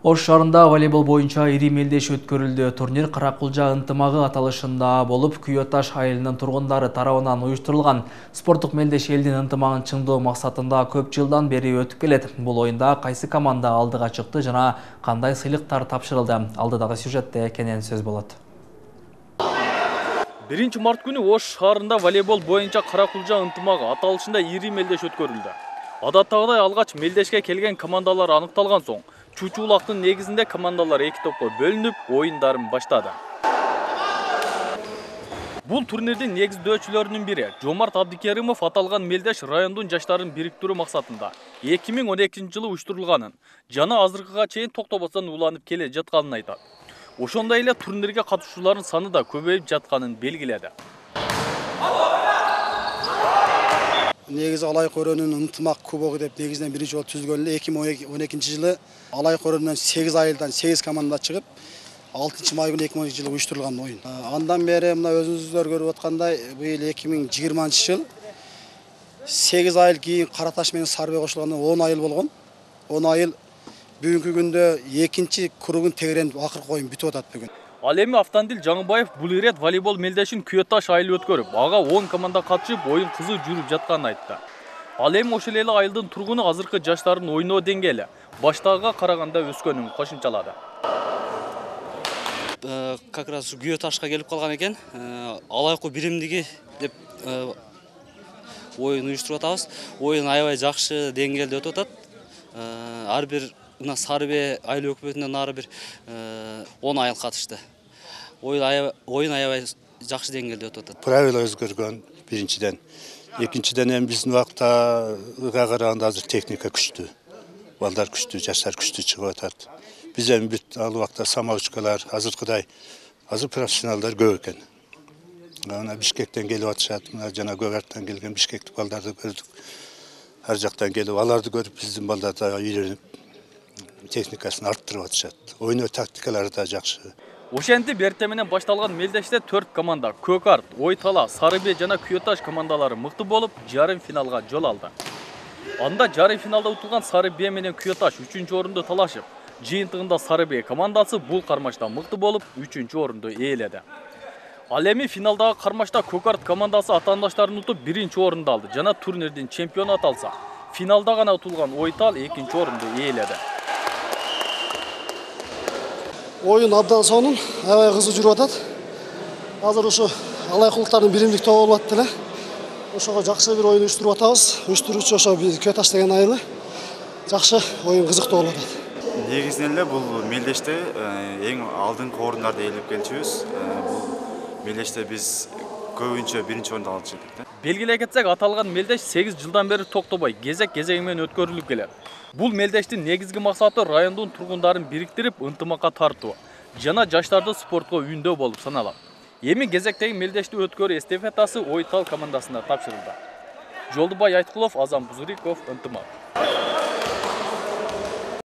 Ош шаарында волейбол боюнча ири мелдеш өткөрүлдү. Турнир Каракулжа ынтымагы аталышында болуп, Күйөташ айылынын тургундары тарабынан уюштурулган. Спорттук мелдеш элдин ынтымагын чыңдоо максатында көп жылдан бери өтүп келет. Бул оюнда кайсы команда алдыга чыкты жана кандай сыйлыктар тапшырылды? Алдыдагы сюжетте кенен сөз болот. 1 март күнү Ош шаарында волейбол боюнча Каракулжа ынтымагы аталышында ири мелдеш өткөрүлдү. Адаттагыдай алгач мелдешке келген командалар аныкталган соң, чучуулактын негизинде командалар эки топко бөлүнүп, оюндарын баштады. Бул турнирдин негиздөөчүлөрүнүн бири Жомарт Абдикеримов аталган мелдеш райондун жаштарын бириктирүү максатында 2012-жылы уюштурулганын жана азыркыга чейин токтобостон уланып келе жатканын айтат. Ошондой эле турнирге катышуучулардын саны да көбөйүп жатканын белгиледи. Негизи Алай Көрөнүн ынтымак кубогу деп негизинен биринчи болуп түзүлгөн эле 2012-жылы Алай Көрөнүнөн 8 айылдан 8 команда чыгып 6-май күнү 2012-жылы уюштурулган оюн. Андан бери мына өзүңүздөр көрүп аткандай быйыл 2020-жыл 8 айыл кийин Караташ менен Сарбе кошулганда 10 айыл болгон. 10 айыл бүгүнкү күндө экинчи кругун тегеренип акыркы оюн бүтүп атат бүгүн. Ал эми Автандил Жаңыбаев бул ирет волейбол мелдешин Күйөташ айылы өткөрүп, ага 10 команда катышып, оюн кызуу жүрүп жатканын айтты. Ал эми ошол эле айылдын тургуну азыркы жаштардын ойноо деңгээли баштагыга караганда өскөнүн кошумчалады. Как раз Күйөташка келип калган экен. Алайкы биримдиги деп оюн уюштуруп атабыз. Оюн аябай жакшы деңгээлде өтүп атат. Ар бир мына Сарбе айыл өкмөтүнөн ары бир 10 айыл катышты. Оюн аябай жакшы деңгээлде өтүп атат. Правила өзгөргөн биринчиден. Экинчиден эми биздин убактага караганда азыр техника күчтүү. Балдар күчтүү, жаштар күчтүү чыгып атат. Биз эми бүт ал убакта самоучкалар азыркыдай азыр профессионалдар көп экен. Мына Бишкектен келип атышат, мына жана Көгарттан келген бишкектик балдарды көрдүк. Ар жактан келип, аларды көрүп биздин балдар да үйрөнүп техникасын арттырып атышат. Ойноо тактикалары да жакшы. Ошентип эртең менен башталган мелдеште 4 команда Көкарт, Ойтала, Сарыбе жана Күйөташ командалары мыкты болуп, жарым финалга жол алды. Анда жарым финалда утулган Сарыбе менен Күйөташ 3-орунду талашып, жыйынтыгында Сарыбе командасы бул кармашта мыкты болуп, 3-орунду ээледи. Ал эми финалдагы кармашта Көкарт командасы атаандаштарын утуп 1-орунду алды жана турнирдин чемпиону аталса, финалда гана утулган Ойтал 2-орунду ээледи. Оюн абдан сонун, аябай кызуу жүрүп атат. Азыр ошо алайкулуктардын биримдик тобу болуп атты эле. Ошого жакшы бир оюн уюштуруп атабыз. Уюштуруучу ошо Күйөташ деген айылы. Жакшы оюн кызыктуу болуп атат. Негизинен эле бул мелдеште эң алдыңкы орундарды ээлеп келчүбүз. Бул мелдеште биз көбүнчө 1-орунду алып чыктык. Белгилей кетсек, аталган мелдеш 8 жылдан бери токтобой кезек-кезеги менен өткөрүлүп келет. Бул мелдештин негизги максаты райондун тургундарын бириктирип, ынтымакка тартуу жана жаштарды спортко үйүндөө болуп саналат. Эми кезектеги мелдешти өткөрүү эстафетасы Ойтал командасына тапшырылды. Жолдубай Айткулов, Азам Бузуриков, Ынтымак.